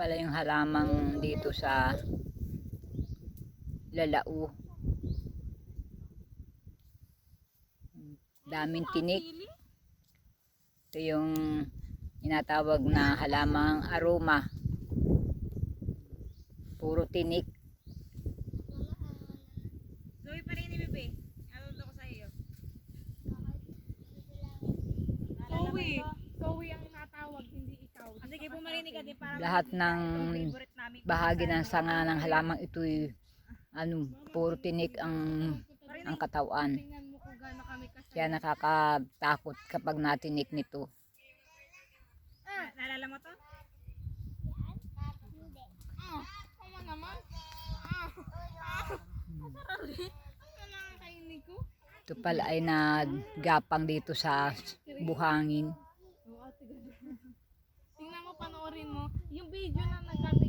pala yung halamang dito sa Lalao. Daming tinik. Ito yung tinatawag na halamang aroma. Puro tinik. Zoe pa rin ni Bebe. Ano ko sa iyo? Zoe ang natawag, hindi ikaw. Sige, pumarinig ka din para Lahat ng bahagi ng sanga ng halamang ito'y puro tinik ang katawan. tingnan mo kung gaano kami kasaya. Kaya nakakatakot kapag natinik nito. Naalala mo to? Hindi. Tama naman. Ano lang kainig ko? Ito pala ay nagapang dito sa buhangin. Tingnan mo, panoorin mo. Yung video na